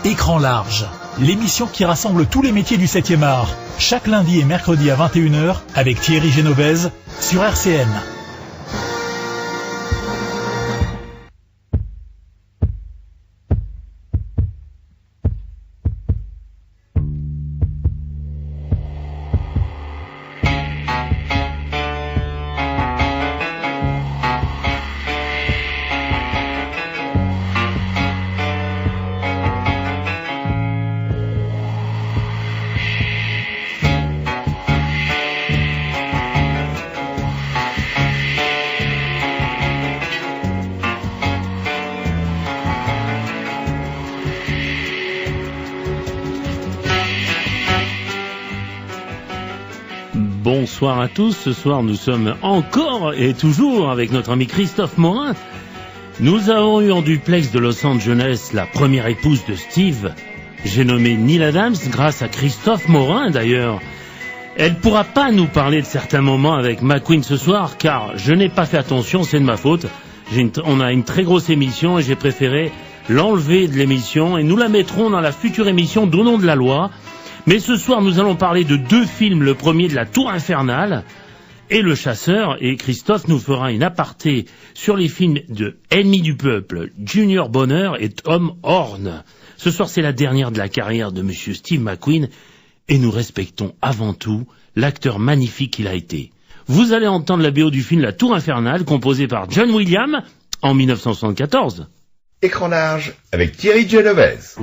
Écran large, l'émission qui rassemble tous les métiers du 7e art, chaque lundi et mercredi à 21h avec Thierry Genovese sur RCN. Bonsoir à tous, ce soir nous sommes encore et toujours avec notre ami Christophe Morin. Nous avons eu en duplex de Los Angeles la première épouse de Steve, j'ai nommé Neil Adams grâce à Christophe Morin d'ailleurs. Elle pourra pas nous parler de certains moments avec McQueen ce soir car je n'ai pas fait attention, c'est de ma faute. On a une très grosse émission et j'ai préféré l'enlever de l'émission et nous la mettrons dans la future émission d'Au nom de la loi. Mais ce soir, nous allons parler de deux films, le premier de la Tour Infernale et Le Chasseur, et Christophe nous fera une aparté sur les films de Ennemi du Peuple, Junior Bonheur et Tom Horn. Ce soir, c'est la dernière de la carrière de monsieur Steve McQueen, et nous respectons avant tout l'acteur magnifique qu'il a été. Vous allez entendre la BO du film La Tour Infernale, composée par John Williams en 1974. Écran large avec Thierry Genovese.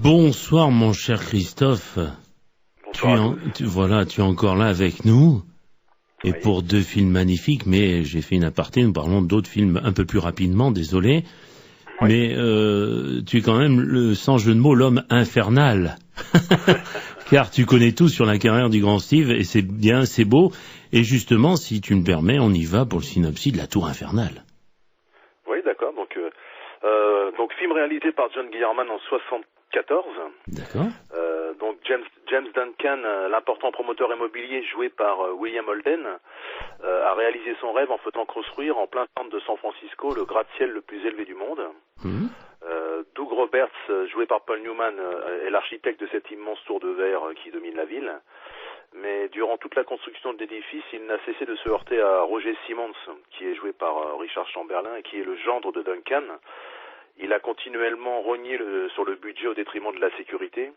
Bonsoir mon cher Christophe. Bonsoir. Tu es encore là avec nous. Et Oui. pour deux films magnifiques, mais j'ai fait une aparté, nous parlons d'autres films un peu plus rapidement, désolé. Oui. Mais tu es quand même, sans jeu de mots, l'homme infernal. Car tu connais tout sur la carrière du grand Steve, et c'est bien, c'est beau. Et justement, si tu me permets, on y va pour le synopsis de La Tour Infernale. Oui, d'accord. Donc film réalisé par John Guillerman en 1974. D'accord. Donc James Duncan, l'important promoteur immobilier joué par William Holden, a réalisé son rêve en faisant construire en plein centre de San Francisco le gratte-ciel le plus élevé du monde. Doug Roberts, joué par Paul Newman, est l'architecte de cette immense tour de verre qui domine la ville. Mais durant toute la construction de l'édifice, il n'a cessé de se heurter à Roger Simmons, qui est joué par Richard Chamberlain et qui est le gendre de Duncan. Il a continuellement rogné sur le budget au détriment de la sécurité.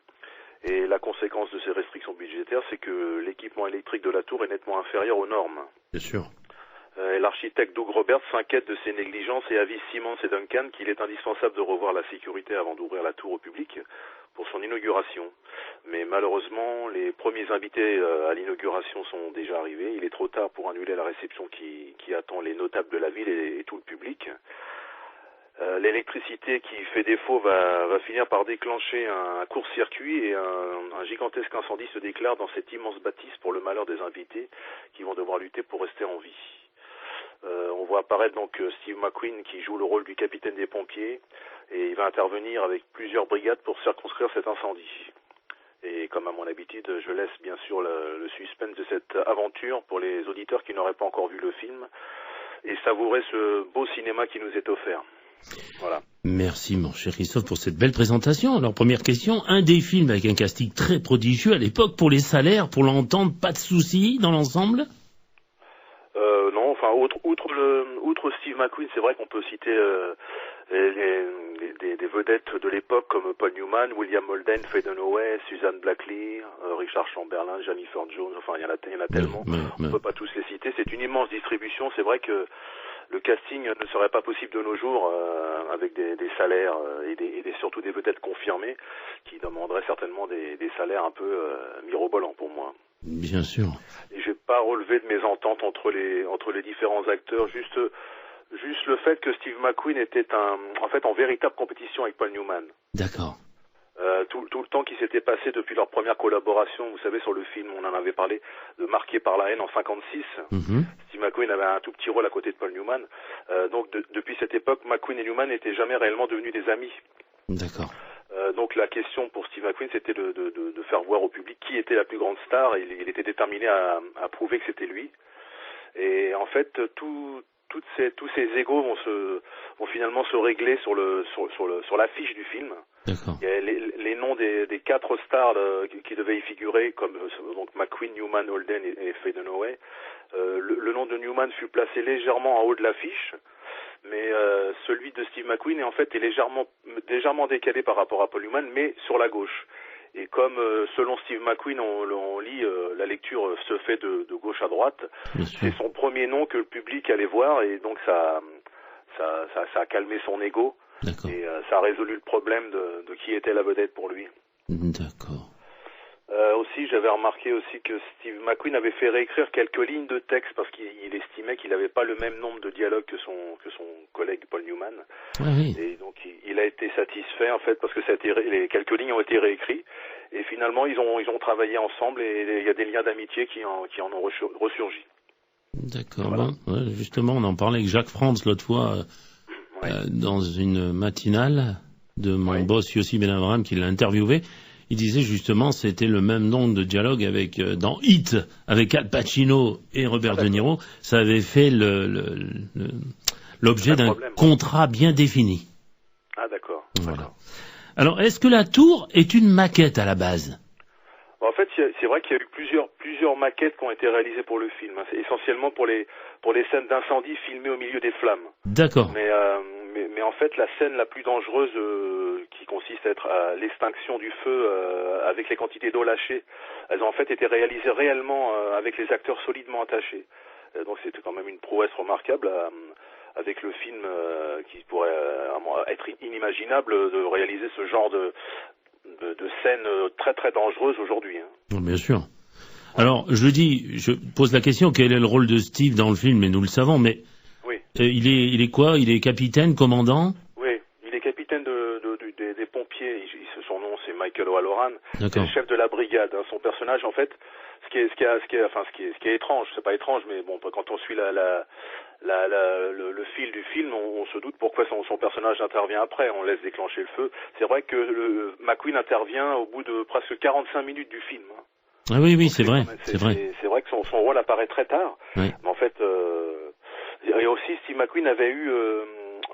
Et la conséquence de ces restrictions budgétaires, c'est que l'équipement électrique de la tour est nettement inférieur aux normes. Bien sûr. L'architecte Doug Roberts s'inquiète de ces négligences et avise Simmons et Duncan qu'il est indispensable de revoir la sécurité avant d'ouvrir la tour au public pour son inauguration. Mais malheureusement, les premiers invités à l'inauguration sont déjà arrivés. Il est trop tard pour annuler la réception qui attend les notables de la ville et tout le public. L'électricité qui fait défaut va finir par déclencher un court-circuit et un gigantesque incendie se déclare dans cette immense bâtisse pour le malheur des invités qui vont devoir lutter pour rester en vie. On voit apparaître donc Steve McQueen qui joue le rôle du capitaine des pompiers et il va intervenir avec plusieurs brigades pour circonscrire cet incendie. Et comme à mon habitude, je laisse bien sûr le suspense de cette aventure pour les auditeurs qui n'auraient pas encore vu le film et savourer ce beau cinéma qui nous est offert. Voilà. Merci mon cher Christophe pour cette belle présentation. Alors première question, un des films avec un casting très prodigieux à l'époque pour les salaires, pour l'entendre, pas de soucis dans l'ensemble? Non, enfin outre Steve McQueen, c'est vrai qu'on peut citer des vedettes de l'époque comme Paul Newman, William Holden, Faye Dunaway, Suzanne Blackley, Richard Chamberlain, Jennifer Jones, enfin il y en a tellement, on peut pas tous les citer. C'est une immense distribution, c'est vrai que le casting ne serait pas possible de nos jours avec des salaires et surtout des vedettes confirmées qui demanderaient certainement des salaires un peu mirobolants pour moi. Bien sûr. Et j'ai pas relevé de mésentente entre les différents acteurs, juste le fait que Steve McQueen était en véritable compétition avec Paul Newman. D'accord. Tout le temps qui s'était passé depuis leur première collaboration, vous savez, sur le film, on en avait parlé, de Marqué par la haine en 56. Steve McQueen avait un tout petit rôle à côté de Paul Newman. Donc depuis cette époque, McQueen et Newman n'étaient jamais réellement devenus des amis. D'accord. Donc la question pour Steve McQueen, c'était de faire voir au public qui était la plus grande star. Et il était déterminé à prouver que c'était lui. Et en fait, tous ces égos vont finalement se régler sur l'affiche du film. D'accord. Il y a les noms des 4 stars qui devaient y figurer, comme donc McQueen, Newman, Holden et Faye Dunaway. Le nom de Newman fut placé légèrement en haut de l'affiche, mais celui de Steve McQueen est légèrement décalé par rapport à Paul Newman, mais sur la gauche. Et comme selon Steve McQueen, on lit, la lecture se fait de gauche à droite, c'est son premier nom que le public allait voir, et donc ça a calmé son ego. D'accord. Et ça a résolu le problème de qui était la vedette pour lui. D'accord. Aussi, j'avais remarqué aussi que Steve McQueen avait fait réécrire quelques lignes de texte parce qu'il estimait qu'il n'avait pas le même nombre de dialogues que son collègue Paul Newman. Ah, oui. Et donc il a été satisfait en fait parce que les quelques lignes ont été réécrites et finalement ils ont travaillé ensemble et il y a des liens d'amitié qui en ont ressurgi. D'accord. Voilà. Bon, justement, on en parlait avec Jacques Frantz l'autre fois dans une matinale de mon boss Yossi Ben Abraham qui l'a interviewé. Il disait justement c'était le même nombre de dialogues avec dans Hit avec Al Pacino et Robert De Niro. Ça avait fait l'objet d'un contrat bien défini. Ah d'accord. Voilà. D'accord. Alors est-ce que la tour est une maquette à la base? En fait, c'est vrai qu'il y a eu plusieurs maquettes qui ont été réalisées pour le film. C'est essentiellement pour les scènes d'incendie filmées au milieu des flammes. D'accord. Mais en fait, la scène la plus dangereuse qui consiste à être à l'extinction du feu avec les quantités d'eau lâchées, elles ont en fait été réalisées réellement avec les acteurs solidement attachés. Donc c'était quand même une prouesse remarquable avec le film qui pourrait être inimaginable de réaliser ce genre de scènes très très dangereuses aujourd'hui. Hein. Bien sûr. Alors, je pose la question, quel est le rôle de Steve dans le film, et nous le savons, mais oui. Il est quoi? Il est capitaine, commandant? Oui, il est capitaine des pompiers. Son nom c'est Michael O'Halloran. C'est le chef de la brigade. Hein. Son personnage, en fait, ce qui est étrange, c'est pas étrange, mais bon, quand on suit le fil du film, on se doute pourquoi son personnage intervient après. On laisse déclencher le feu. C'est vrai que McQueen intervient au bout de presque 45 minutes du film. Hein. Ah oui, Donc c'est vrai. C'est vrai que son rôle apparaît très tard. Oui. Mais en fait, et aussi Steve McQueen avait eu,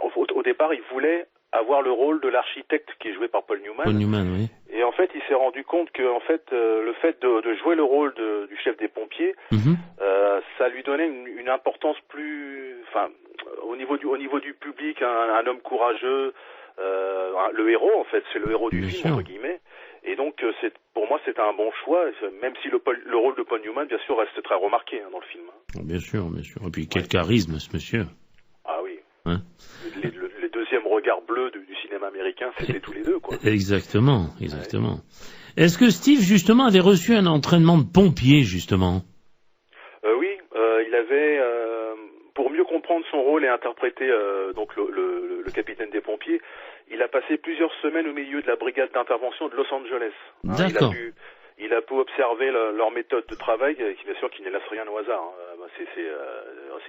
au départ, il voulait avoir le rôle de l'architecte qui est joué par Paul Newman. Paul Newman, oui. Et en fait, il s'est rendu compte que, en fait, le fait de jouer le rôle du chef des pompiers, ça lui donnait une importance plus, enfin, au niveau du public, un homme courageux, le héros, en fait, c'est le héros du film, entre guillemets. Et donc, pour moi, c'était un bon choix, même si le rôle de Paul Newman, bien sûr, reste très remarqué dans le film. Bien sûr, bien sûr. Et puis, quel charisme, ce monsieur. Ah oui. Hein? Les deuxièmes regards bleus du cinéma américain, c'était tous les deux, quoi. Exactement. Ouais. Est-ce que Steve, justement, avait reçu un entraînement de pompier, justement? Oui, il avait, pour mieux comprendre son rôle et interpréter donc le capitaine des pompiers, il a passé plusieurs semaines au milieu de la brigade d'intervention de Los Angeles. Hein, d'accord. Il a pu observer leur méthode de travail, qui bien sûr qui ne laisse rien au hasard. Hein.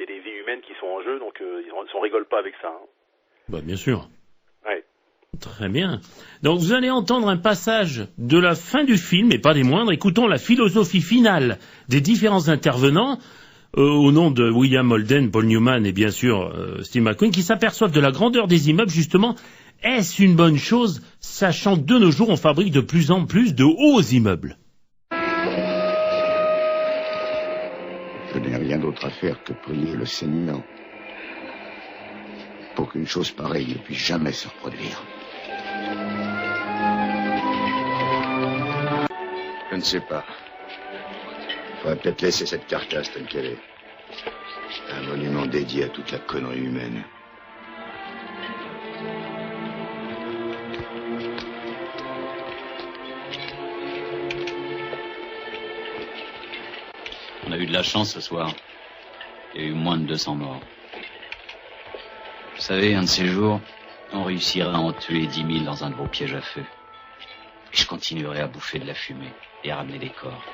c'est des vies humaines qui sont en jeu, donc on rigole pas avec ça. Hein. Bah, bien sûr. Ouais. Très bien. Donc vous allez entendre un passage de la fin du film, et pas des moindres. Écoutons la philosophie finale des différents intervenants, au nom de William Holden, Paul Newman et bien sûr Steve McQueen, qui s'aperçoivent de la grandeur des immeubles, justement. Est-ce une bonne chose, sachant que de nos jours, on fabrique de plus en plus de hauts immeubles? Je n'ai rien d'autre à faire que prier le Seigneur pour qu'une chose pareille ne puisse jamais se reproduire. Je ne sais pas. Il faudrait peut-être laisser cette carcasse telle qu'elle est. Un monument dédié à toute la connerie humaine. On a eu de la chance ce soir. Il y a eu moins de 200 morts. Vous savez, un de ces jours, on réussira à en tuer 10 000 dans un de vos pièges à feu. Et je continuerai à bouffer de la fumée et à ramener des corps.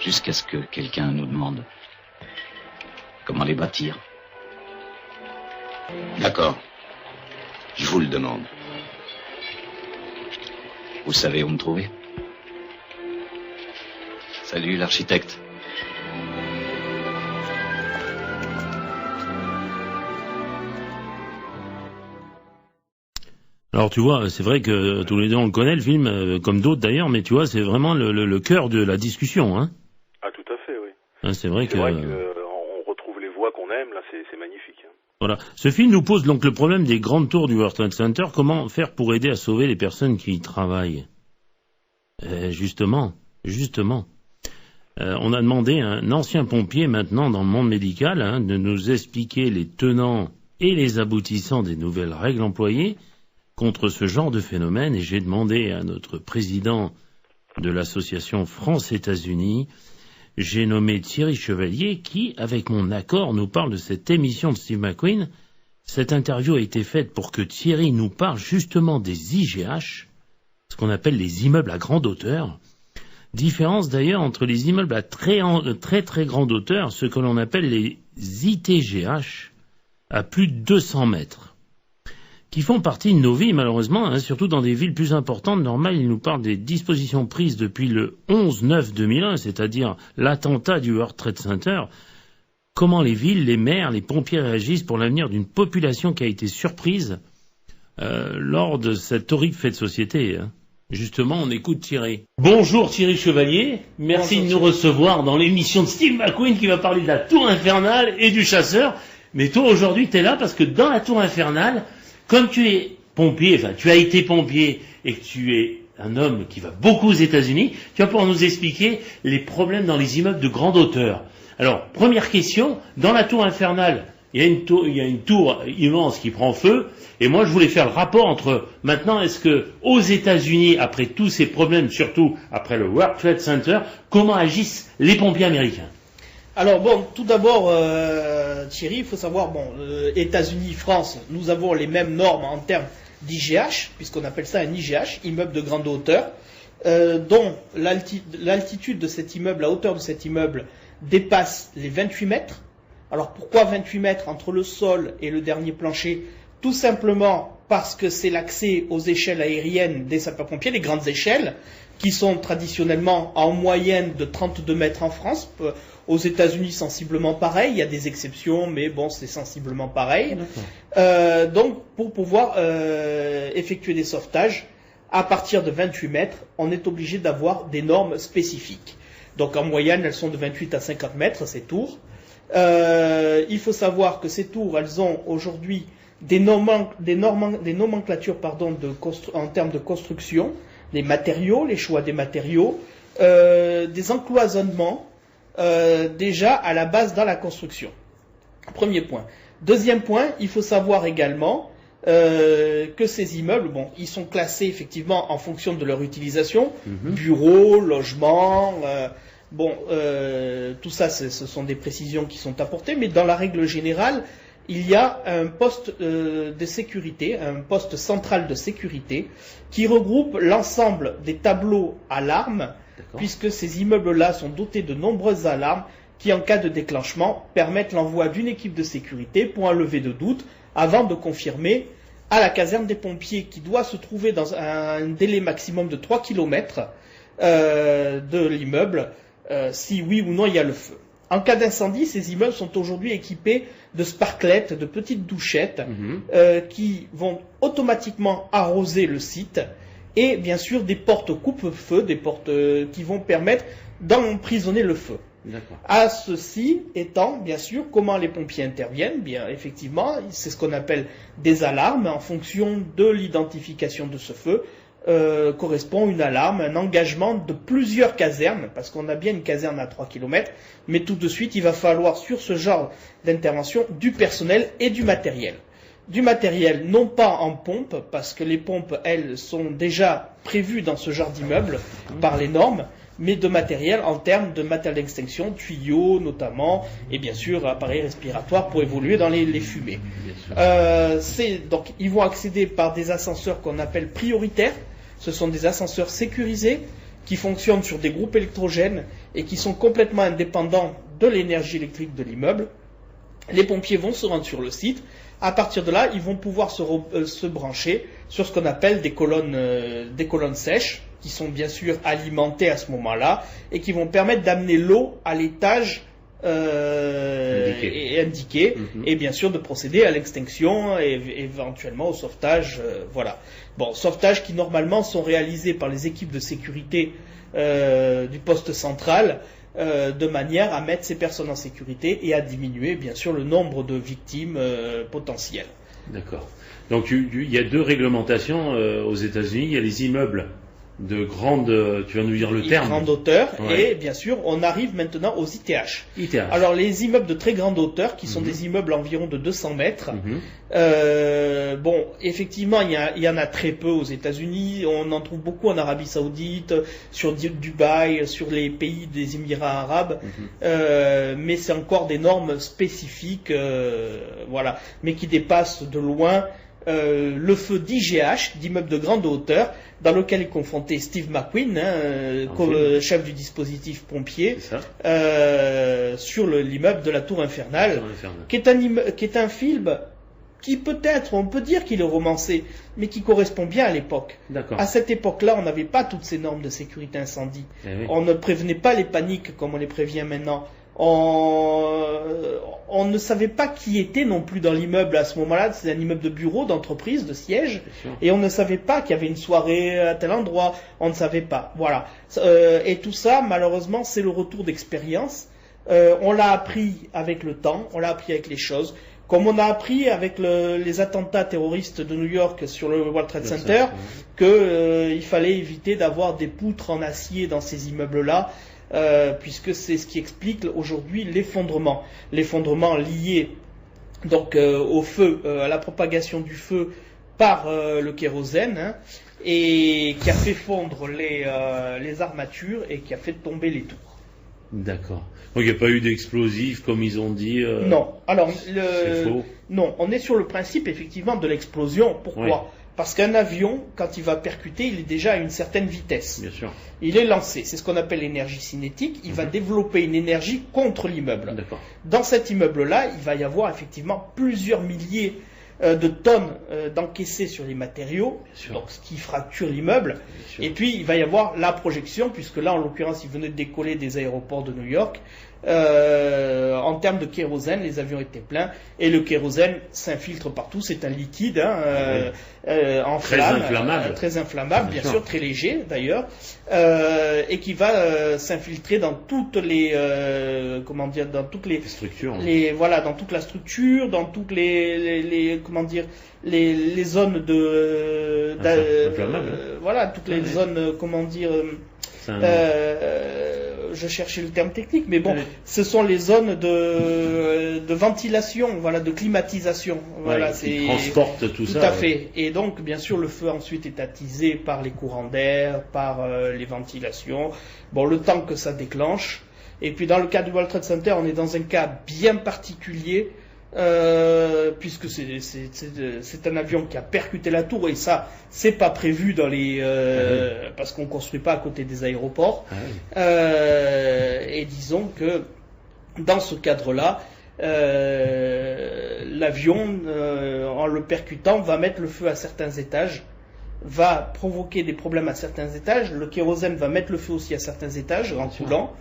Jusqu'à ce que quelqu'un nous demande comment les bâtir. D'accord. Je vous le demande. Vous savez où me trouver? Salut l'architecte. Alors tu vois, c'est vrai que tous les deux on le connaît le film, comme d'autres d'ailleurs, mais tu vois, c'est vraiment le cœur de la discussion, hein. Ah tout à fait, oui. Hein, c'est vrai que on retrouve les voix qu'on aime, là, c'est magnifique. Hein. Voilà. Ce film nous pose donc le problème des grandes tours du World Trade Center. Comment faire pour aider à sauver les personnes qui y travaillent? Justement. On a demandé à un ancien pompier maintenant dans le monde médical de nous expliquer les tenants et les aboutissants des nouvelles règles employées contre ce genre de phénomène, et j'ai demandé à notre président de l'association France-États-Unis, j'ai nommé Thierry Chevalier, qui, avec mon accord, nous parle de cette émission de Steve McQueen. Cette interview a été faite pour que Thierry nous parle justement des IGH, ce qu'on appelle les immeubles à grande hauteur. Différence d'ailleurs entre les immeubles à très grande hauteur, ce que l'on appelle les ITGH, à plus de 200 mètres. Qui font partie de nos vies, malheureusement, surtout dans des villes plus importantes. Normal, il nous parle des dispositions prises depuis le 11/9/2001, c'est-à-dire l'attentat du World Trade Center. Comment les villes, les maires, les pompiers réagissent pour l'avenir d'une population qui a été surprise lors de cet horrible fait de société. Justement, on écoute Thierry. Bonjour Thierry Chevalier, merci de nous recevoir dans l'émission de Steve McQueen qui va parler de la tour infernale et du chasseur. Mais toi, aujourd'hui, tu es là parce que dans la tour infernale, comme tu es pompier, enfin tu as été pompier et que tu es un homme qui va beaucoup aux États-Unis, tu vas pouvoir nous expliquer les problèmes dans les immeubles de grande hauteur. Alors, première question, dans la tour infernale, il y a une tour immense qui prend feu, et moi je voulais faire le rapport entre, maintenant, est-ce que aux États-Unis, après tous ces problèmes, surtout après le World Trade Center, comment agissent les pompiers américains? Alors bon, tout d'abord, Thierry, il faut savoir, États-Unis, France, nous avons les mêmes normes en termes d'IGH, puisqu'on appelle ça un IGH, immeuble de grande hauteur, dont l'altitude de cet immeuble, la hauteur de cet immeuble dépasse les 28 mètres. Alors pourquoi 28 mètres entre le sol et le dernier plancher? Tout simplement parce que c'est l'accès aux échelles aériennes des sapeurs-pompiers, les grandes échelles, qui sont traditionnellement en moyenne de 32 mètres en France. Aux États-Unis, sensiblement pareil. Il y a des exceptions, mais bon, c'est sensiblement pareil. Donc, pour pouvoir effectuer des sauvetages, à partir de 28 mètres, on est obligé d'avoir des normes spécifiques. Donc, en moyenne, elles sont de 28 à 50 mètres, ces tours. Il faut savoir que ces tours, elles ont aujourd'hui des nomenclatures en termes de construction, des matériaux, les choix des matériaux, des encloisonnements, déjà à la base dans la construction. Premier point. Deuxième point, il faut savoir également que ces immeubles, ils sont classés effectivement en fonction de leur utilisation, bureaux, logements, tout ça ce sont des précisions qui sont apportées, mais dans la règle générale, il y a un poste de sécurité, un poste central de sécurité qui regroupe l'ensemble des tableaux alarmes, puisque ces immeubles-là sont dotés de nombreuses alarmes qui, en cas de déclenchement, permettent l'envoi d'une équipe de sécurité pour un lever de doute avant de confirmer à la caserne des pompiers qui doit se trouver dans un délai maximum de 3 km de l'immeuble si oui ou non il y a le feu. En cas d'incendie, ces immeubles sont aujourd'hui équipés de sparklettes, de petites douchettes qui vont automatiquement arroser le site et bien sûr des portes coupe-feu, des portes qui vont permettre d'emprisonner le feu. À ceci étant, bien sûr, comment les pompiers interviennent? Bien, effectivement, c'est ce qu'on appelle des alarmes. En fonction de l'identification de ce feu, correspond une alarme, un engagement de plusieurs casernes, parce qu'on a bien une caserne à 3 km, mais tout de suite, il va falloir, sur ce genre d'intervention, du personnel et du matériel. Du matériel, non pas en pompe, parce que les pompes, elles, sont déjà prévues dans ce genre d'immeuble par les normes, mais de matériel en termes de matériel d'extinction, tuyaux notamment, et bien sûr appareils respiratoires pour évoluer dans les fumées. Donc ils vont accéder par des ascenseurs qu'on appelle prioritaires. Ce sont des ascenseurs sécurisés qui fonctionnent sur des groupes électrogènes et qui sont complètement indépendants de l'énergie électrique de l'immeuble. Les pompiers vont se rendre sur le site. À partir de là, ils vont pouvoir se brancher sur ce qu'on appelle des colonnes sèches, qui sont bien sûr alimentées à ce moment-là, et qui vont permettre d'amener l'eau à l'étage indiqué, et bien sûr de procéder à l'extinction et éventuellement au sauvetage. Voilà. Bon, sauvetage qui normalement sont réalisés par les équipes de sécurité du poste central, de manière à mettre ces personnes en sécurité et à diminuer bien sûr le nombre de victimes potentielles. D'accord. Donc il y a deux réglementations aux États-Unis. Il y a les immeubles de grande, tu vas nous dire le terme. Grande hauteur, et bien sûr on arrive maintenant aux ITH. Alors les immeubles de très grande hauteur, qui sont des immeubles environ de 200 mètres, bon, effectivement il y en a très peu aux États-Unis, on en trouve beaucoup en Arabie Saoudite, sur Dubaï, sur les pays des Émirats Arabes, mais c'est encore des normes spécifiques, voilà, mais qui dépassent de loin le feu d'IGH, d'immeuble de grande hauteur, dans lequel est confronté Steve McQueen, chef du dispositif pompier, sur l'immeuble de la Tour Infernale, qui est un film qui peut-être, on peut dire qu'il est romancé, mais qui correspond bien à l'époque. À cette époque-là, on n'avait pas toutes ces normes de sécurité incendie. On ne prévenait pas les paniques comme on les prévient maintenant. On ne savait pas qui était non plus dans l'immeuble à ce moment-là. C'est un immeuble de bureau, d'entreprise, de siège, et on ne savait pas qu'il y avait une soirée à tel endroit. On ne savait pas. Voilà. Et tout ça, malheureusement, c'est le retour d'expérience. On l'a appris avec le temps, on l'a appris avec les choses. Comme on a appris avec les attentats terroristes de New York sur le World Trade Center, qu'il fallait éviter d'avoir des poutres en acier dans ces immeubles-là. Puisque c'est ce qui explique aujourd'hui l'effondrement. L'effondrement lié donc au feu, à la propagation du feu par le kérosène, et qui a fait fondre les armatures et qui a fait tomber les tours. D'accord. Donc il n'y a pas eu d'explosifs comme ils ont dit. Non. Alors c'est faux. Non, on est sur le principe effectivement de l'explosion. Pourquoi ? Parce qu'un avion, quand il va percuter, il est déjà à une certaine vitesse. Bien sûr. Il est lancé. C'est ce qu'on appelle l'énergie cinétique. Il va développer une énergie contre l'immeuble. Dans cet immeuble-là, il va y avoir effectivement plusieurs milliers de tonnes d'encaissés sur les matériaux, donc ce qui fracture l'immeuble. Et puis, il va y avoir la projection, puisque là, en l'occurrence, il venait de décoller des aéroports de New York. En termes de kérosène, les avions étaient pleins, et le kérosène s'infiltre partout. C'est un liquide en flamme, très inflammable, bien sûr, très léger d'ailleurs, et qui va s'infiltrer dans toutes les dans toutes les structures, dans toute la structure, dans toutes les zones de toutes les zones je cherchais le terme technique, mais bon, ce sont les zones de ventilation, de climatisation. Qui transportent tout ça. Tout à fait. Et donc, bien sûr, le feu ensuite est attisé par les courants d'air, par les ventilations. Bon, le temps que ça déclenche. Et puis, dans le cas du World Trade Center, on est dans un cas bien particulier. Puisque c'est un avion qui a percuté la tour, et ça c'est pas prévu dans parce qu'on construit pas à côté des aéroports. Et disons que dans ce cadre-là, l'avion, en le percutant, va mettre le feu à certains étages, va provoquer des problèmes à certains étages, le kérosène va mettre le feu aussi à certains étages en coulant,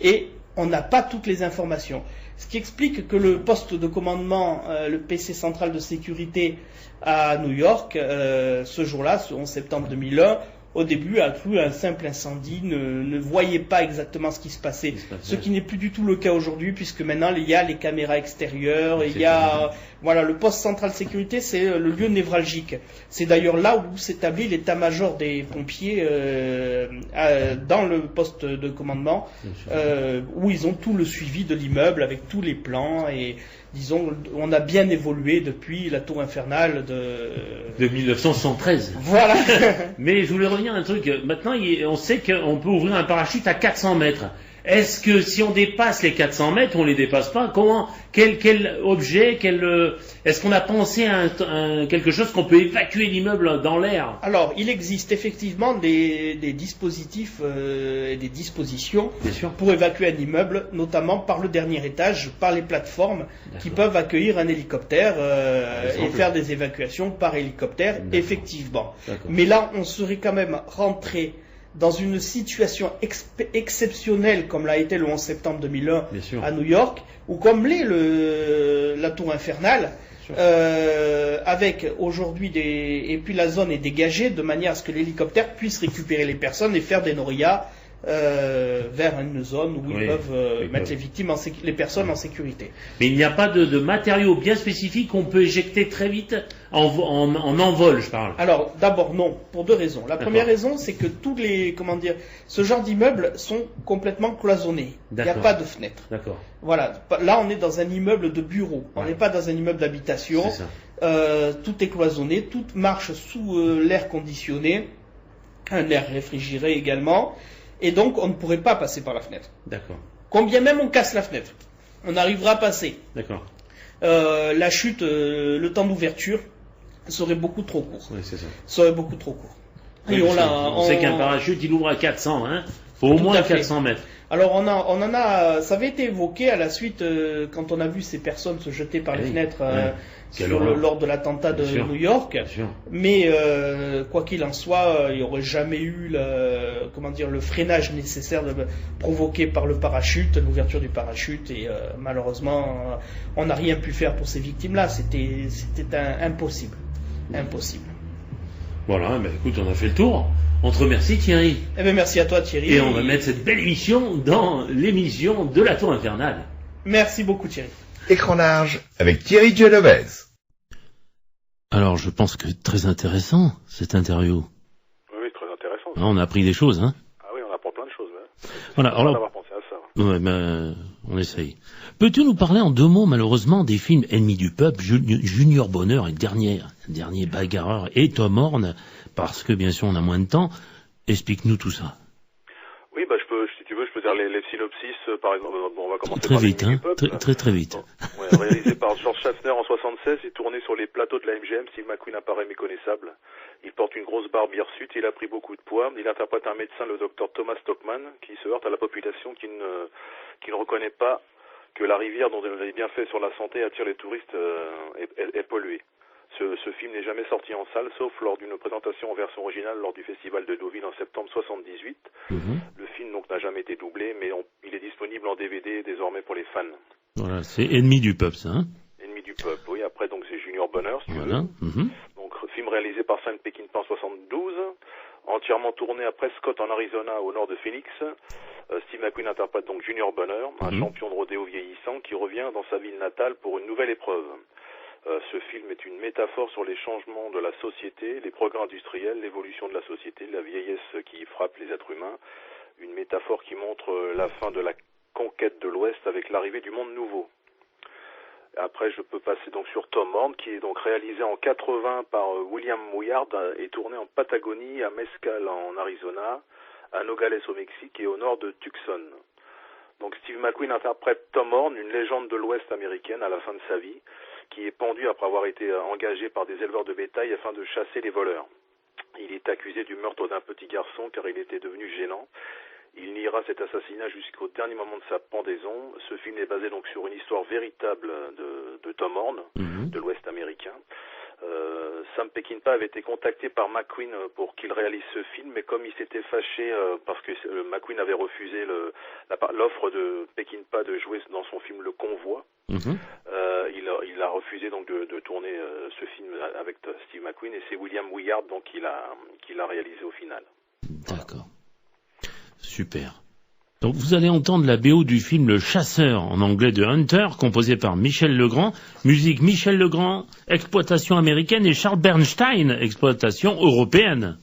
et on n'a pas toutes les informations. Ce qui explique que le poste de commandement, le PC central de sécurité à New York, ce jour-là, ce 11 septembre 2001, au début a cru un simple incendie, ne voyait pas exactement ce qui se passait. Ce qui n'est plus du tout le cas aujourd'hui, puisque maintenant il y a les caméras extérieures, il y a voilà, le poste central sécurité, c'est le lieu névralgique. C'est d'ailleurs là où s'établit l'état-major des pompiers dans le poste de commandement, où ils ont tout le suivi de l'immeuble avec tous les plans, et disons, on a bien évolué depuis la tour infernale de 1973. Voilà. Mais je voulais revenir à un truc. Maintenant, on sait qu'on peut ouvrir un parachute à 400 mètres. Est-ce que si on dépasse les 400 mètres, on les dépasse pas? Comment, quel objet, est-ce qu'on a pensé à quelque chose qu'on peut évacuer l'immeuble dans l'air? Alors, il existe effectivement des dispositifs et des dispositions pour évacuer un immeuble, notamment par le dernier étage, par les plateformes qui peuvent accueillir un hélicoptère et faire des évacuations par hélicoptère, effectivement. Mais là, on serait quand même rentré dans une situation exceptionnelle comme l'a été le 11 septembre 2001 à New York, ou comme l'est la tour infernale, avec aujourd'hui et puis la zone est dégagée de manière à ce que l'hélicoptère puisse récupérer les personnes et faire des norias vers une zone où ils peuvent mettre les victimes, les personnes en sécurité. Mais il n'y a pas de matériaux bien spécifiques qu'on peut éjecter très vite en envol, je parle. Alors, d'abord non, pour deux raisons. La première raison, c'est que ce genre d'immeubles sont complètement cloisonnés. Il n'y a pas de fenêtre. D'accord. Voilà. Là, on est dans un immeuble de bureau. On n'est pas dans un immeuble d'habitation. Tout est cloisonné, tout marche sous l'air conditionné, un air réfrigéré également. Et donc, on ne pourrait pas passer par la fenêtre. D'accord. Combien même on casse la fenêtre, on arrivera à passer. D'accord. La chute, le temps d'ouverture serait beaucoup trop court. Oui, c'est ça. Serait beaucoup trop court. Oui, on sait qu'un parachute, il ouvre à 400, hein. Faut au moins 400 mètres. Alors, ça avait été évoqué à la suite, quand on a vu ces personnes se jeter par les fenêtres lors de l'attentat de New York. Mais, quoi qu'il en soit, il n'y aurait jamais eu le freinage nécessaire provoqué par le parachute, l'ouverture du parachute, et malheureusement, on n'a rien pu faire pour ces victimes-là. C'était impossible. Impossible. Voilà, écoute, on a fait le tour. On te remercie, Thierry. Merci à toi, Thierry. Et on va mettre cette belle émission dans l'émission de la Tour Infernale. Merci beaucoup, Thierry. Écran large avec Thierry Genovese. Alors, je pense que très intéressant, cette interview. Oui, très intéressant. On a appris des choses, hein. Ah oui, on apprend plein de choses. Voilà, alors, d'avoir pensé à ça. Ouais, on essaye. Peux-tu nous parler en deux mots, malheureusement, des films Ennemis du peuple, Junior Bonheur et Dernier Bagarreur et Tom Horn, parce que bien sûr on a moins de temps. Explique-nous tout ça. Oui, si tu veux, je peux dire les synopsis, par exemple. Bon, on va commencer très par vite, hein. Peuple. Très vite. Réalisé par George Schaffner en 76 et tourné sur les plateaux de la MGM, Steve McQueen apparaît méconnaissable. Il porte une grosse barbe hirsute, il a pris beaucoup de poids. Il interprète un médecin, le docteur Thomas Stockman, qui se heurte à la population qui ne reconnaît pas que la rivière dont les bienfaits sur la santé attire les touristes est polluée. Ce film n'est jamais sorti en salle, sauf lors d'une présentation en version originale lors du festival de Deauville en septembre 78. Le film donc n'a jamais été doublé, mais il est disponible en DVD désormais pour les fans. Voilà, c'est Ennemi du peuple, ça, hein. Ennemi du peuple, oui. Après, donc c'est Junior Bonheur, si tu veux. Donc, film réalisé par Sam Peckinpah en 72, entièrement tourné à Prescott en Arizona, au nord de Phoenix. Steve McQueen interprète donc Junior Bonheur, un champion de rodéo vieillissant qui revient dans sa ville natale pour une nouvelle épreuve. Ce film est une métaphore sur les changements de la société, les progrès industriels, l'évolution de la société, la vieillesse qui frappe les êtres humains. Une métaphore qui montre la fin de la conquête de l'Ouest avec l'arrivée du monde nouveau. Après, je peux passer donc sur Tom Horn, qui est donc réalisé en 80 par William Mouillard et tourné en Patagonie, à Mescal en Arizona, à Nogales au Mexique et au nord de Tucson. Donc Steve McQueen interprète Tom Horn, une légende de l'Ouest américaine à la fin de sa vie, qui est pendu après avoir été engagé par des éleveurs de bétail afin de chasser les voleurs. Il est accusé du meurtre d'un petit garçon car il était devenu gênant. Il niera cet assassinat jusqu'au dernier moment de sa pendaison. Ce film est basé donc sur une histoire véritable de Tom Horn, de l'Ouest américain. Sam Peckinpah avait été contacté par McQueen pour qu'il réalise ce film, mais comme il s'était fâché parce que McQueen avait refusé l'offre de Peckinpah de jouer dans son film Le Convoi, il a refusé donc de tourner ce film avec Steve McQueen, et c'est William Wyard donc qui l'a réalisé au final. D'accord. Super. Donc vous allez entendre la BO du film Le Chasseur, en anglais de Hunter, composé par Michel Legrand, musique Michel Legrand, exploitation américaine, et Charles Bernstein, exploitation européenne.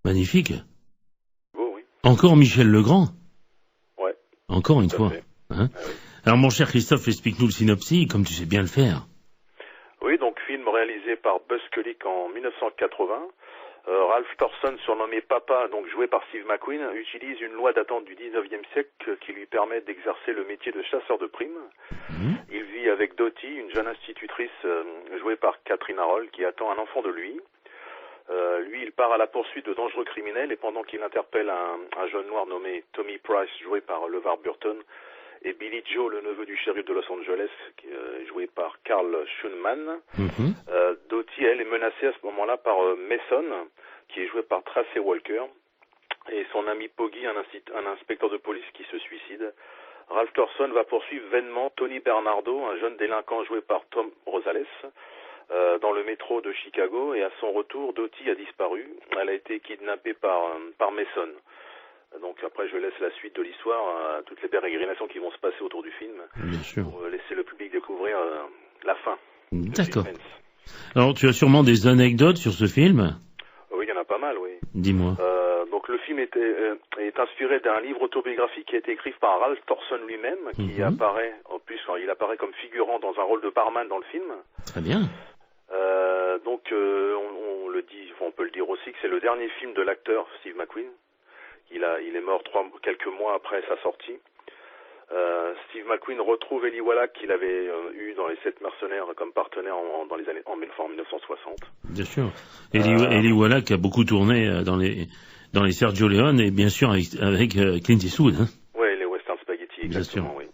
Magnifique. Beau, oui. Encore Michel Legrand. Ouais. Encore une fois. Hein, oui. Alors mon cher Christophe, explique-nous le synopsis, comme tu sais bien le faire. Oui, donc film réalisé par Buzz Kulick en 1980. Ralph Thorson, surnommé Papa, donc joué par Steve McQueen, utilise une loi datant du 19e siècle qui lui permet d'exercer le métier de chasseur de primes. Il vit avec Dottie, une jeune institutrice jouée par Catherine Harold, qui attend un enfant de lui. Lui, il part à la poursuite de dangereux criminels, et pendant qu'il interpelle un jeune noir nommé Tommy Price, joué par LeVar Burton, et Billy Joe, le neveu du shérif de Los Angeles, joué par Carl Schunman. Dottie, elle, est menacée à ce moment-là par Mason, qui est joué par Tracy Walker, et son ami Poggy, un inspecteur de police qui se suicide. Ralph Thorson va poursuivre vainement Tony Bernardo, un jeune délinquant joué par Tom Rosales, dans le métro de Chicago, et à son retour, Dottie a disparu. Elle a été kidnappée par Mason. Donc après, je laisse la suite de l'histoire, toutes les pérégrinations qui vont se passer autour du film, bien sûr, pour laisser le public découvrir la fin. D'accord. Alors, tu as sûrement des anecdotes sur ce film ? Oui, il y en a pas mal, oui. Dis-moi. Donc le film est inspiré d'un livre autobiographique qui a été écrit par Ralph Thorson lui-même, qui apparaît, en plus, il apparaît comme figurant dans un rôle de barman dans le film. Très bien. Donc on peut le dire aussi que c'est le dernier film de l'acteur Steve McQueen. Il est mort quelques mois après sa sortie. Steve McQueen retrouve Eli Wallach qu'il avait eu dans les 7 mercenaires comme partenaire en 1960. Bien sûr. Eli Wallach a beaucoup tourné dans les Sergio Leone, et bien sûr avec Clint Eastwood. Hein. Oui, les Western Spaghetti, exactement. Oui.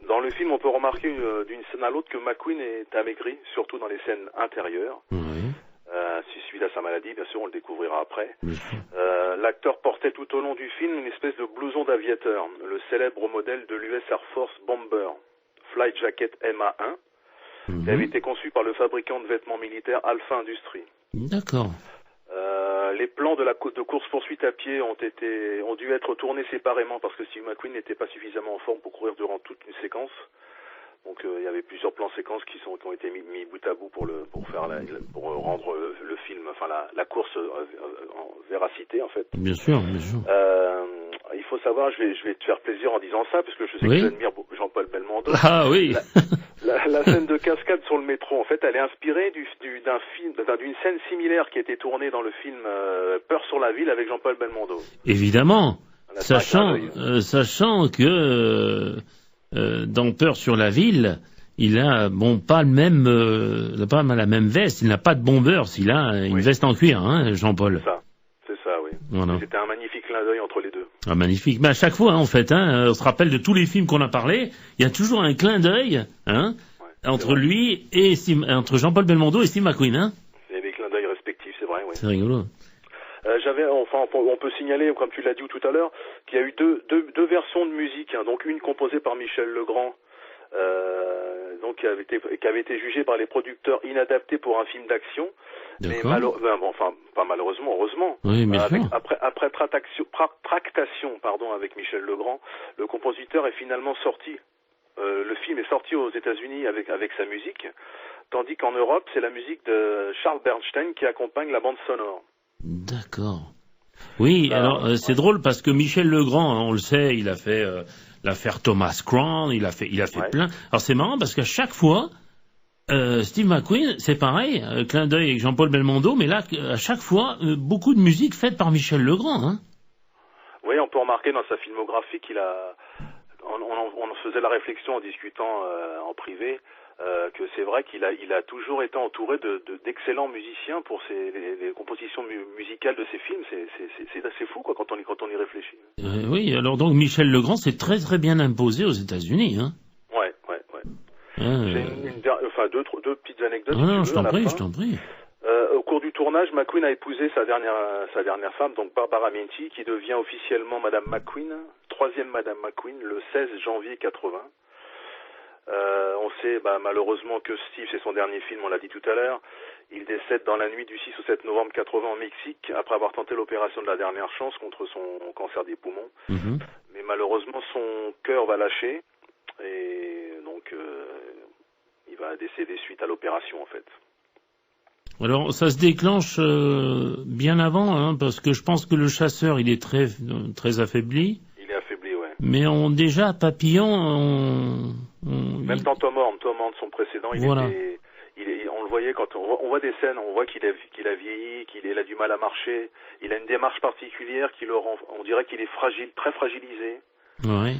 Dans le film, on peut remarquer d'une scène à l'autre que McQueen est amaigri, surtout dans les scènes intérieures. Oui. Suite à sa maladie, bien sûr, on le découvrira après. L'acteur portait tout au long du film une espèce de blouson d'aviateur, le célèbre modèle de l'US Air Force Bomber, Flight Jacket MA1, qui avait été conçu par le fabricant de vêtements militaires Alpha Industries. D'accord. Les plans de course-poursuite à pied ont dû être tournés séparément parce que Steve McQueen n'était pas suffisamment en forme pour courir durant toute une séquence. Donc il y avait plusieurs plans séquences qui ont été mis bout à bout pour rendre le film, enfin la course en véracité en fait. Bien sûr, bien sûr. Il faut savoir, je vais te faire plaisir en disant ça, parce que je sais que tu admires Jean-Paul Belmondo. Ah oui. La scène de cascade sur le métro, en fait, elle est inspirée d'une scène similaire qui a été tournée dans le film Peur sur la ville avec Jean-Paul Belmondo. Évidemment, Voilà, c'est un clin d'œil. sachant que dans Peur sur la ville, il a pas la même veste, il n'a pas de bombers, il a une veste en cuir, hein, Jean-Paul. C'est ça, oui. Voilà. C'était un magnifique clin d'œil entre les deux. Ah, magnifique. Mais à chaque fois, en fait, hein, on se rappelle de tous les films qu'on a parlé, il y a toujours un clin d'œil, hein, entre lui et entre Jean-Paul Belmondo et Steve McQueen, hein. Il y avait des clins d'œil respectifs, c'est vrai, oui. C'est rigolo. On peut signaler, comme tu l'as dit tout à l'heure, qu'il y a eu deux versions de musique, hein, donc une composée par Michel Legrand, donc qui avait été jugée par les producteurs inadaptée pour un film d'action. Mais pas malheureusement, heureusement. Oui, mais après tractation, avec Michel Legrand, le compositeur est finalement sorti. Le film est sorti aux États-Unis avec sa musique, tandis qu'en Europe, c'est la musique de Charles Bernstein qui accompagne la bande sonore. D'accord. Oui, alors c'est drôle parce que Michel Legrand, on le sait, il a fait l'affaire Thomas Crown, il a fait plein. Alors c'est marrant parce qu'à chaque fois, Steve McQueen, c'est pareil, clin d'œil avec Jean-Paul Belmondo, mais là, à chaque fois, beaucoup de musique faite par Michel Legrand, hein. Oui, on peut remarquer dans sa filmographie on faisait la réflexion en discutant en privé, que c'est vrai qu'il a toujours été entouré d'excellents musiciens pour les compositions musicales de ses films. C'est assez fou, quoi, quand on y réfléchit. Oui, alors donc Michel Legrand s'est très très bien imposé aux États-Unis, hein. Ouais. J'ai deux petites anecdotes. Non, je t'en prie. Au cours du tournage, McQueen a épousé sa dernière femme, donc Barbara Minty, qui devient officiellement Madame McQueen, troisième Madame McQueen, le 16 janvier 80. On sait malheureusement que Steve, c'est son dernier film, on l'a dit tout à l'heure. Il décède dans la nuit du 6 au 7 novembre 80 en Mexique, après avoir tenté l'opération de la dernière chance contre son cancer des poumons. Mm-hmm. Mais malheureusement, son cœur va lâcher, et donc il va décéder suite à l'opération, en fait. Alors, ça se déclenche bien avant, hein, parce que je pense que le chasseur, il est très, très affaibli. Il est affaibli, ouais. Mais déjà, Papillon, même dans Tom Horn, son précédent, voilà. On le voyait quand on voit des scènes, on voit qu'il a vieilli, qu'il a du mal à marcher. Il a une démarche particulière qui le rend, on dirait qu'il est fragile, très fragilisé. Ouais.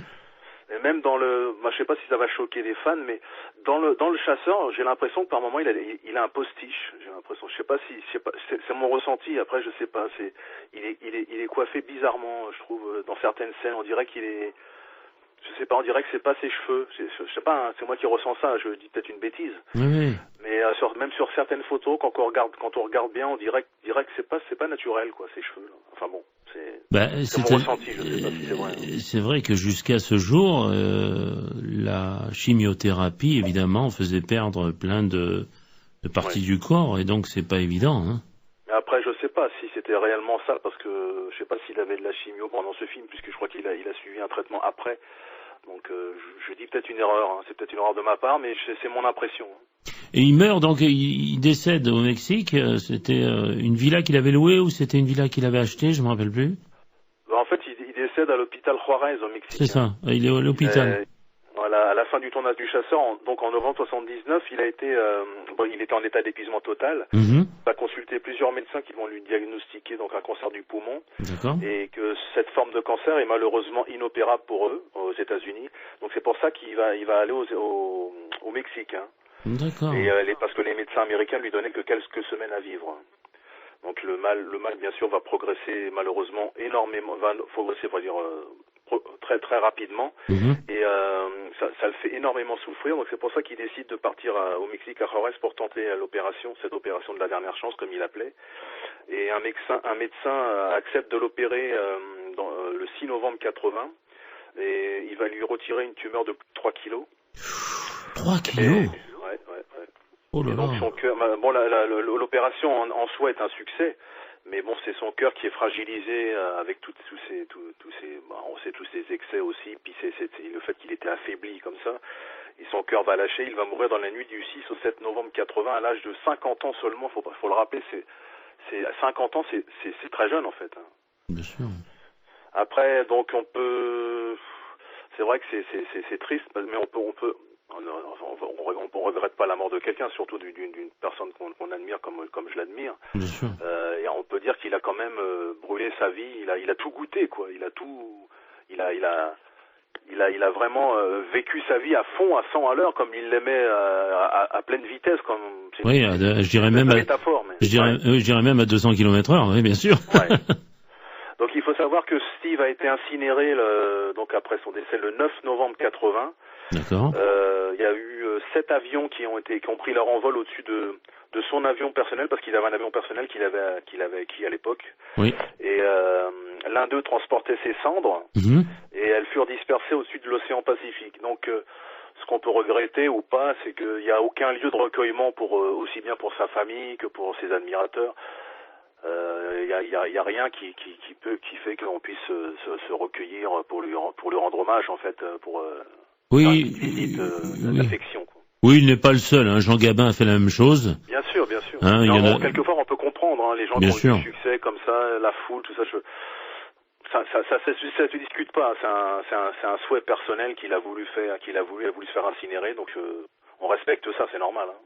Et même je sais pas si ça va choquer les fans, mais dans le chasseur, j'ai l'impression que par moment il a un postiche. J'ai l'impression, je sais pas, c'est mon ressenti. Après, je sais pas, il est coiffé bizarrement, je trouve, dans certaines scènes. On dirait qu'il est, je sais pas, on dirait que c'est pas ses cheveux. Je sais pas, hein, c'est moi qui ressens ça. Je dis peut-être une bêtise. Oui. Mais même sur certaines photos, quand on regarde bien, on dirait que c'est pas naturel, quoi, ces cheveux. Là. Enfin bon. C'est mon ressenti, je sais pas si c'est vrai. C'est vrai que jusqu'à ce jour, la chimiothérapie, évidemment, faisait perdre plein de parties du corps, et donc c'est pas évident, hein. Mais après, je sais pas si c'était réellement ça, parce que je sais pas s'il avait de la chimio pendant ce film, puisque je crois qu'il a suivi un traitement après. Donc je dis peut-être une erreur, hein. C'est peut-être une erreur de ma part, mais c'est mon impression. Et il meurt, donc il décède au Mexique. C'était une villa qu'il avait louée ou c'était une villa qu'il avait achetée, je me rappelle plus. En fait, il décède à l'hôpital Juarez au Mexique. C'est ça, il est à l'hôpital. Voilà, à la fin du tournage du chasseur, donc en novembre 79, il était en état d'épuisement total. Mm-hmm. Il va consulter plusieurs médecins qui vont lui diagnostiquer donc un cancer du poumon. D'accord. Et que cette forme de cancer est malheureusement inopérable pour eux aux États-Unis. Donc c'est pour ça qu'il va aller au Mexique. Hein. D'accord. Et parce que les médecins américains lui donnaient que quelques semaines à vivre. Donc le mal bien sûr va progresser malheureusement énormément, très très rapidement. Mm-hmm. Et ça le fait énormément souffrir. Donc c'est pour ça qu'il décide de partir au Mexique à Juarez pour tenter cette opération de la dernière chance comme il l'appelait. Et un médecin accepte de l'opérer le 6 novembre 80 et il va lui retirer une tumeur de plus de 3 kilos. 3 kilos. Ouais. Oh là là. Donc son cœur, l'opération en soi est un succès, mais bon, c'est son cœur qui est fragilisé avec tous ces, on sait tous ces excès aussi, puis c'est le fait qu'il était affaibli comme ça, et son cœur va lâcher, il va mourir dans la nuit du 6 au 7 novembre 80 à l'âge de 50 ans seulement. Faut le rappeler, c'est 50 ans, c'est très jeune en fait. Hein. Bien sûr. Après, donc c'est vrai que c'est triste, mais on regrette pas la mort de quelqu'un, surtout d'une personne qu'on admire comme je l'admire. Bien sûr. Et on peut dire qu'il a quand même brûlé sa vie. Il a tout goûté, quoi. Il a vraiment vécu sa vie à fond, à 100 à l'heure, comme il l'aimait à pleine vitesse, comme. Oui, je dirais même. Métaphore, mais, je dirais même à 200 km/h, oui, bien sûr. Ouais. Donc il faut savoir que Steve a été incinéré donc après son décès le 9 novembre 80. D'accord. Il y a eu 7 avions qui ont pris leur envol au-dessus de son avion personnel, parce qu'il avait un avion personnel qu'il avait acquis à l'époque. Oui. Et l'un d'eux transportait ses cendres, et elles furent dispersées au-dessus de l'océan Pacifique. Donc ce qu'on peut regretter ou pas, c'est qu'il n'y a aucun lieu de recueillement aussi bien pour sa famille que pour ses admirateurs. Il y a rien qui fait qu'on puisse se recueillir pour lui rendre hommage, en fait, pour faire une visite d'affection. Oui, il n'est pas le seul, hein. Jean Gabin a fait la même chose. Bien sûr. Hein, quelquefois on peut comprendre, hein, les gens qui ont eu du succès comme ça, la foule, tout ça. Ça se discute pas. C'est un souhait personnel qu'il a voulu se faire incinérer. Donc on respecte ça, c'est normal. Hein.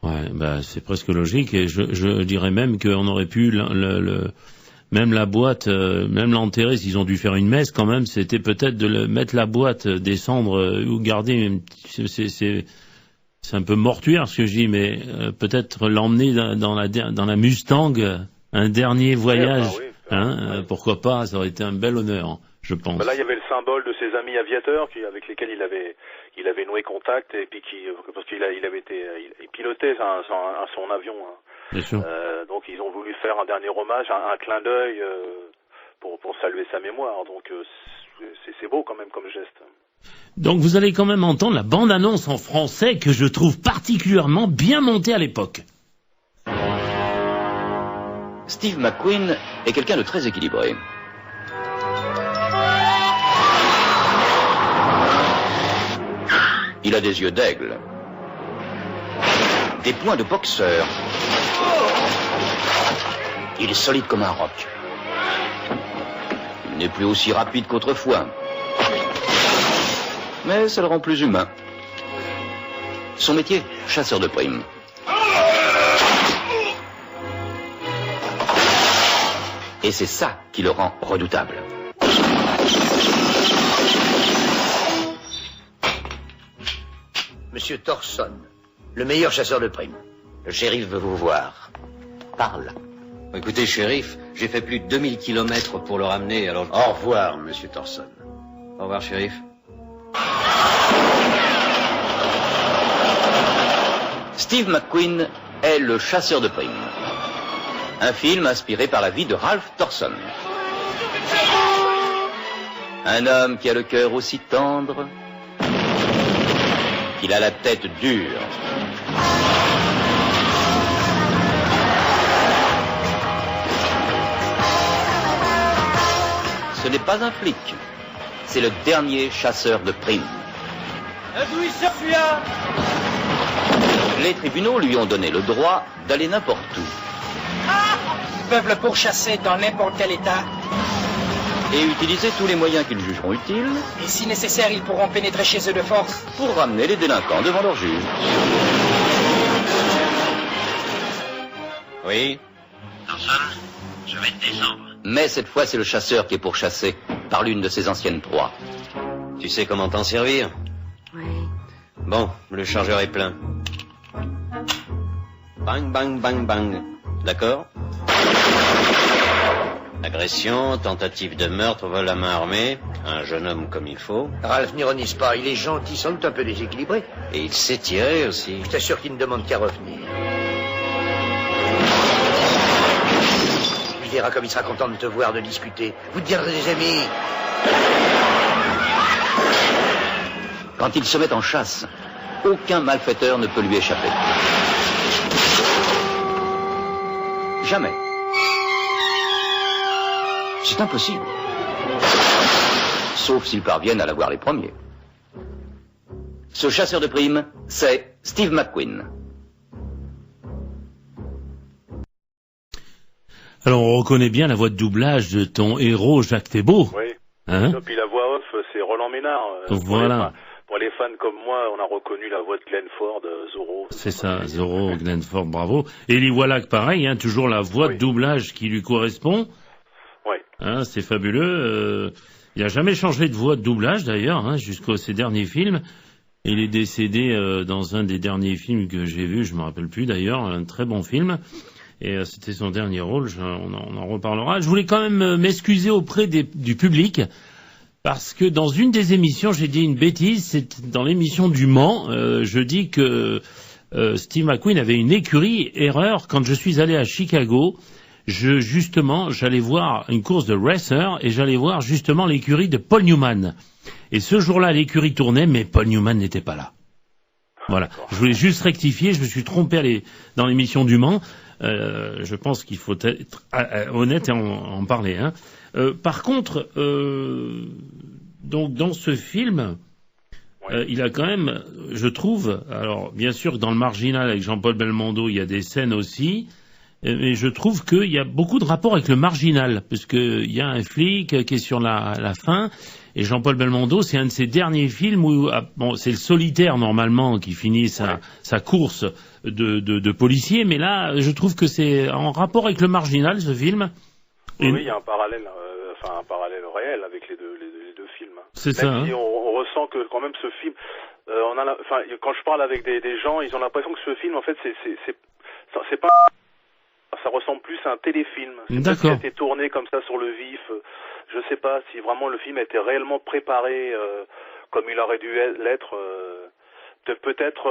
Ouais, bah c'est presque logique, et je dirais même qu'on aurait pu même la boîte, même l'enterrer, s'ils ont dû faire une messe quand même, c'était peut-être de mettre la boîte, des cendres ou garder. C'est un peu mortuaire ce que je dis, mais peut-être l'emmener dans la Mustang, un dernier voyage. Oui. Pourquoi pas, ça aurait été un bel honneur, je pense. Là, il y avait le symbole de ses amis aviateurs avec lesquels il avait noué contact, et puis parce qu'il pilotait son avion. Hein. Bien sûr. Donc ils ont voulu faire un dernier hommage, un clin d'œil pour saluer sa mémoire. Donc c'est beau quand même comme geste. Donc vous allez quand même entendre la bande-annonce en français que je trouve particulièrement bien montée à l'époque. Steve McQueen est quelqu'un de très équilibré. Il a des yeux d'aigle, des poings de boxeur. Il est solide comme un roc. Il n'est plus aussi rapide qu'autrefois, mais ça le rend plus humain. Son métier, chasseur de primes. Et c'est ça qui le rend redoutable. Monsieur Thorson, le meilleur chasseur de primes. Le shérif veut vous voir. Parle. Écoutez, shérif, j'ai fait plus de 2000 kilomètres pour le ramener, alors... Au revoir, monsieur Thorson. Au revoir, shérif. Steve McQueen est le chasseur de primes. Un film inspiré par la vie de Ralph Thorson. Un homme qui a le cœur aussi tendre qu'il a la tête dure. Ce n'est pas un flic, c'est le dernier chasseur de primes. D'où il sort celui-là? Les tribunaux lui ont donné le droit d'aller n'importe où. Ils peuvent le pourchasser dans n'importe quel état. Et utiliser tous les moyens qu'ils jugeront utiles. Et si nécessaire, ils pourront pénétrer chez eux de force. Pour ramener les délinquants devant leur juge. Oui? Thorson, je vais te descendre. Mais cette fois, c'est le chasseur qui est pourchassé par l'une de ses anciennes proies. Tu sais comment t'en servir? Oui. Bon, le chargeur est plein. Bang, bang, bang, bang. D'accord? Agression, tentative de meurtre, vol à main armée, un jeune homme comme il faut. Ralph n'ironise pas, il est gentil, sans doute un peu déséquilibré. Et il sait tirer aussi. Je t'assure qu'il ne demande qu'à revenir. Tu verras comme il sera content de te voir, de discuter. Vous deviendrez des amis. Quand il se met en chasse, aucun malfaiteur ne peut lui échapper. Jamais. C'est impossible. Sauf s'ils parviennent à l'avoir les premiers. Ce chasseur de primes, c'est Steve McQueen. Alors on reconnaît bien la voix de doublage de ton héros Jacques Thébault. Oui. Hein? Et puis la voix off, c'est Roland Ménard. Voilà. pour les fans comme moi, on a reconnu la voix de Glenn Ford, Zorro. C'est ça, Zorro, Glenn Ford, bravo. Et Eli Wallach, pareil, hein, toujours la voix de doublage qui lui correspond. Oui. Hein, c'est fabuleux. Il n'a jamais changé de voix de doublage, d'ailleurs, hein, jusqu'à ses derniers films. Il est décédé dans un des derniers films que j'ai vu, je me rappelle plus d'ailleurs, un très bon film. Et c'était son dernier rôle, on en reparlera. Je voulais quand même m'excuser auprès du public. Parce que dans une des émissions, j'ai dit une bêtise, c'est dans l'émission du Mans, je dis que Steve McQueen avait une écurie, erreur, quand je suis allé à Chicago, j'allais voir une course de racer et j'allais voir justement l'écurie de Paul Newman. Et ce jour-là, l'écurie tournait, mais Paul Newman n'était pas là. Voilà, je voulais juste rectifier, je me suis trompé dans l'émission du Mans, je pense qu'il faut être honnête et en parler, hein. Par contre, donc dans ce film, il a quand même, je trouve, alors bien sûr dans le Marginal avec Jean-Paul Belmondo, il y a des scènes aussi, mais je trouve qu'il y a beaucoup de rapports avec le Marginal, parce qu'il y a un flic qui est sur la fin, et Jean-Paul Belmondo, c'est un de ses derniers films où, bon, c'est le Solitaire normalement qui finit sa course de policier, mais là, je trouve que c'est en rapport avec le Marginal, ce film. Oui, il y a un parallèle réel avec les deux films. C'est ça. Même si on ressent que quand même ce film, quand je parle avec des gens, ils ont l'impression que ce film, en fait, c'est pas, ça ressemble plus à un téléfilm. D'accord. Ça a été tourné comme ça sur le vif. Je sais pas si vraiment le film a été réellement préparé comme il aurait dû l'être. Peut-être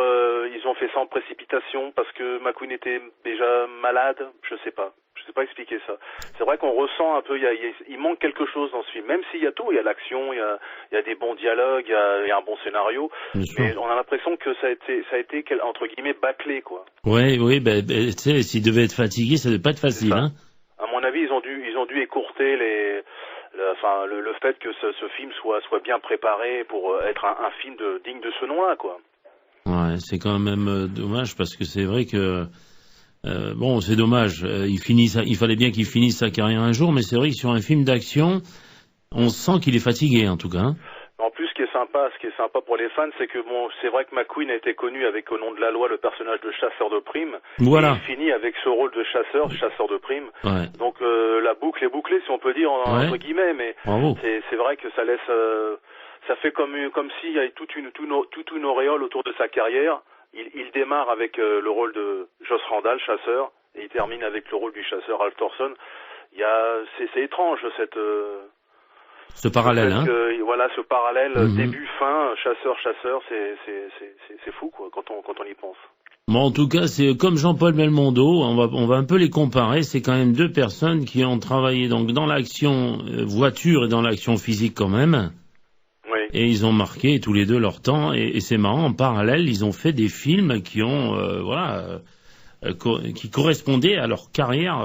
ils ont fait ça en précipitation parce que McQueen était déjà malade. Je sais pas expliquer ça. C'est vrai qu'on ressent un peu, il manque quelque chose dans ce film. Même s'il y a tout, il y a l'action, il y a des bons dialogues, il y a un bon scénario. Mais on a l'impression que ça a été entre guillemets bâclé, quoi. Oui, tu sais, s'il devait être fatigué, ça devait pas être facile, hein. À mon avis, ils ont dû écourter le fait que ce film soit bien préparé pour être un film digne de ce nom-là, quoi. Ouais, c'est quand même dommage parce que c'est vrai que bon, c'est dommage. Il fallait bien qu'il finisse sa carrière un jour, mais c'est vrai que sur un film d'action, on sent qu'il est fatigué, en tout cas. Hein. En plus, ce qui est sympa pour les fans, c'est que bon, c'est vrai que McQueen a été connu avec Au nom de la loi, le personnage de chasseur de primes. Voilà. Il finit avec ce rôle de chasseur de primes. Ouais. Donc la boucle est bouclée, si on peut dire entre guillemets, mais c'est vrai que ça laisse, ça fait comme s'il y avait toute une auréole autour de sa carrière. Il démarre avec le rôle de Joss Randall, chasseur, et il termine avec le rôle du chasseur Al Thorson. C'est étrange ce parallèle, hein. Voilà, ce parallèle début-fin, chasseur, c'est fou, quoi, quand on y pense. Bon, en tout cas, c'est comme Jean-Paul Belmondo, on va un peu les comparer. C'est quand même deux personnes qui ont travaillé donc dans l'action voiture et dans l'action physique quand même. Oui. Et ils ont marqué tous les deux leur temps. Et c'est marrant, en parallèle, ils ont fait des films qui ont, qui correspondaient à leur carrière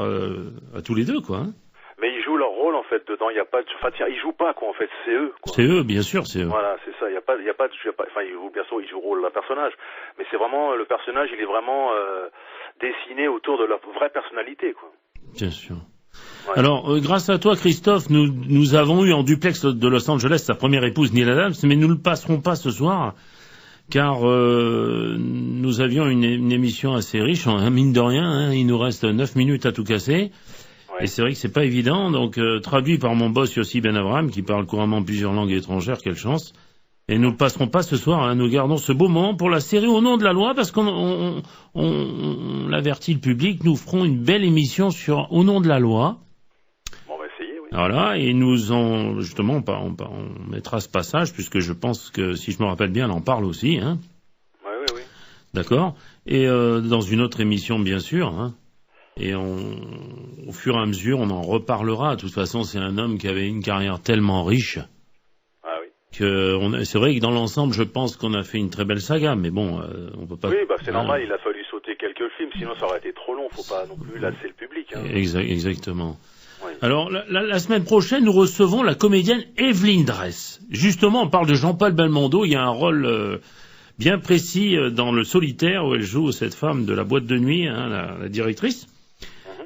à tous les deux, quoi. Hein. Mais ils jouent leur rôle en fait dedans. Il y a pas, ils jouent pas quoi en fait. C'est eux. Quoi. C'est eux, bien sûr, c'est eux. Voilà, c'est ça. Il y a pas. Enfin, ils jouent bien sûr, ils jouent le rôle d'un personnage. Mais c'est vraiment le personnage. Il est vraiment dessiné autour de leur vraie personnalité, quoi. Bien sûr. Ouais. Alors, grâce à toi, Christophe, nous avons eu en duplex de Los Angeles sa première épouse, Neil Adams, mais nous ne le passerons pas ce soir, car nous avions une émission assez riche, mine de rien, hein, il nous reste 9 minutes à tout casser, et c'est vrai que c'est pas évident, donc traduit par mon boss Yossi Ben Abraham, qui parle couramment plusieurs langues étrangères, quelle chance, et nous ne le passerons pas ce soir, hein, nous gardons ce beau moment pour la série Au nom de la loi, parce qu'on avertit le public, nous ferons une belle émission sur Au nom de la loi. On va essayer, oui. Voilà, et justement, on mettra ce passage, puisque je pense que, si je me rappelle bien, elle en parle aussi, hein. Oui. D'accord. Et dans une autre émission, bien sûr, hein. Et au fur et à mesure, on en reparlera. De toute façon, c'est un homme qui avait une carrière tellement riche. Ah oui. C'est vrai que dans l'ensemble, je pense qu'on a fait une très belle saga, mais bon, on peut pas... Oui, c'est normal, il a fallu sauter quelques films, sinon ça aurait été trop long, faut pas non plus lasser le public. Hein. Exactement. Oui. Alors, la semaine prochaine, nous recevons la comédienne Evelyne Dress. Justement, on parle de Jean-Paul Belmondo, il y a un rôle bien précis dans Le Solitaire, où elle joue cette femme de la boîte de nuit, hein, la directrice.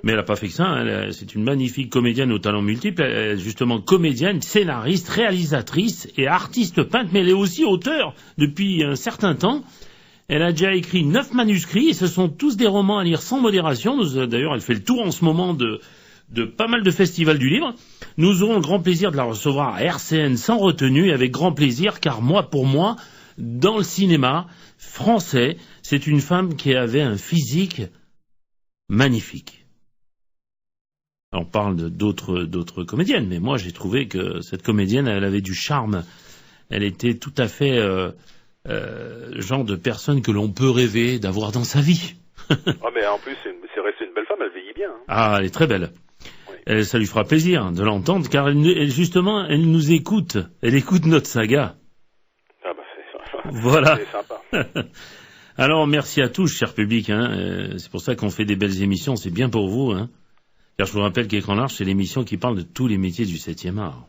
Mais elle n'a pas fait que ça, hein. C'est une magnifique comédienne aux talents multiples, elle est justement comédienne, scénariste, réalisatrice et artiste peintre, mais elle est aussi auteure depuis un certain temps. Elle a déjà écrit 9 manuscrits et ce sont tous des romans à lire sans modération. D'ailleurs, elle fait le tour en ce moment de pas mal de festivals du livre. Nous aurons le grand plaisir de la recevoir à RCN sans retenue et avec grand plaisir, car pour moi, dans le cinéma français, c'est une femme qui avait un physique magnifique. On parle d'autres comédiennes, mais moi j'ai trouvé que cette comédienne, elle avait du charme. Elle était tout à fait genre de personne que l'on peut rêver d'avoir dans sa vie. Mais en plus, c'est resté une belle femme, elle vieillit bien. Hein. Ah, elle est très belle. Oui. Ça lui fera plaisir de l'entendre, car justement, elle nous écoute. Elle écoute notre saga. Ah bah voilà. C'est sympa. Alors, merci à tous, cher public. C'est pour ça qu'on fait des belles émissions, c'est bien pour vous. Car je vous rappelle qu'Écran Large, c'est l'émission qui parle de tous les métiers du 7e art.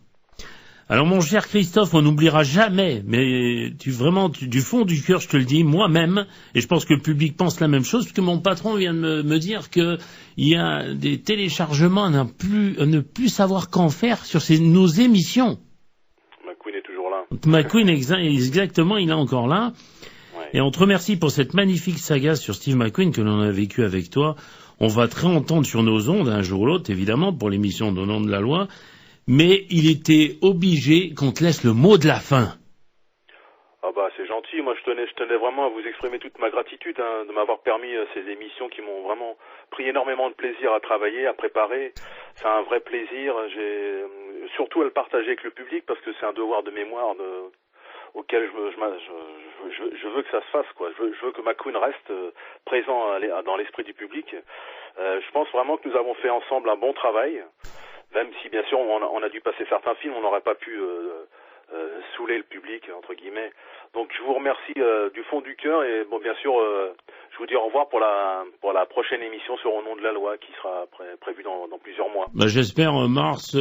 Alors, mon cher Christophe, on n'oubliera jamais, mais du fond du cœur, je te le dis, moi-même, et je pense que le public pense la même chose, parce que mon patron vient de me dire qu'il y a des téléchargements à ne plus savoir qu'en faire sur nos émissions. McQueen est toujours là. McQueen, exactement, il est encore là. Ouais. Et on te remercie pour cette magnifique saga sur Steve McQueen que l'on a vécu avec toi. On va te réentendre sur nos ondes un jour ou l'autre, évidemment, pour l'émission Au nom de la loi. Mais il était obligé qu'on te laisse le mot de la fin. Ah bah c'est gentil, moi je tenais vraiment à vous exprimer toute ma gratitude de m'avoir permis ces émissions qui m'ont vraiment pris énormément de plaisir à travailler, à préparer. C'est un vrai plaisir, j'ai surtout à le partager avec le public parce que c'est un devoir de mémoire auquel je veux que ça se fasse, quoi. Je veux que McQueen reste présent dans l'esprit du public. Je pense vraiment que nous avons fait ensemble un bon travail. Même si, bien sûr, on a dû passer certains films, on n'aurait pas pu saouler le public, entre guillemets. Donc, je vous remercie du fond du cœur et, bon, bien sûr, je vous dis au revoir pour la prochaine émission sur Au nom de la loi qui sera prévue dans plusieurs mois. Bah, j'espère mars,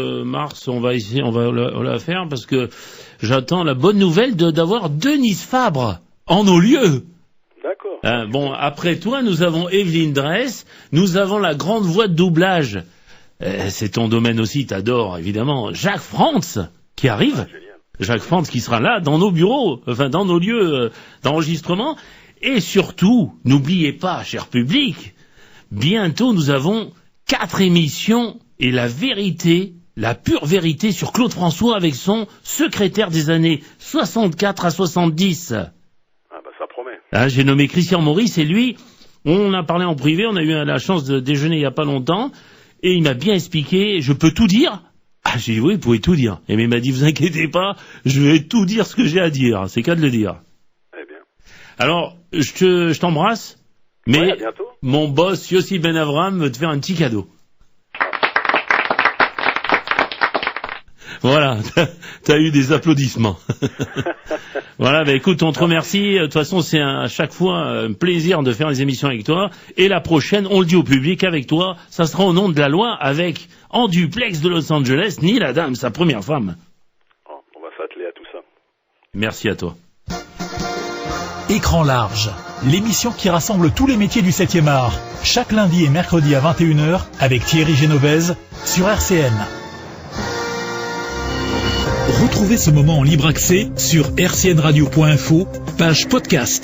on va essayer, on va la faire parce que j'attends la bonne nouvelle d'avoir Denise Fabre en nos lieux. D'accord. Bon, après toi, nous avons Evelyne Dress, nous avons la grande voix de doublage. C'est ton domaine aussi, t'adores, évidemment. Jacques Frantz, qui arrive. Jacques Frantz qui sera là, dans nos bureaux, enfin, dans nos lieux d'enregistrement. Et surtout, n'oubliez pas, cher public, bientôt nous avons 4 émissions et la vérité, la pure vérité sur Claude François avec son secrétaire des années 64 à 70. Ah bah, ça promet. J'ai nommé Christian Maurice et lui, on a parlé en privé, on a eu la chance de déjeuner il y a pas longtemps. Et il m'a bien expliqué, je peux tout dire? J'ai dit oui, vous pouvez tout dire. Et il m'a dit, vous inquiétez pas, je vais tout dire ce que j'ai à dire. C'est qu'à de le dire. Eh bien. Alors, je t'embrasse, mais ouais, à bientôt. Mon boss, Yossi Ben Avram, veut te faire un petit cadeau. Voilà, t'as eu des applaudissements. Voilà, écoute, on te remercie. De toute façon, c'est à chaque fois un plaisir de faire les émissions avec toi. Et la prochaine, on le dit au public, avec toi, ça sera Au nom de la loi, avec, en duplex de Los Angeles, Neil Adams, sa première femme. Oh, on va s'atteler à tout ça. Merci à toi. Écran large, l'émission qui rassemble tous les métiers du 7e art. Chaque lundi et mercredi à 21h, avec Thierry Genovese, sur RCN. Retrouvez ce moment en libre accès sur rcnradio.info, page podcast.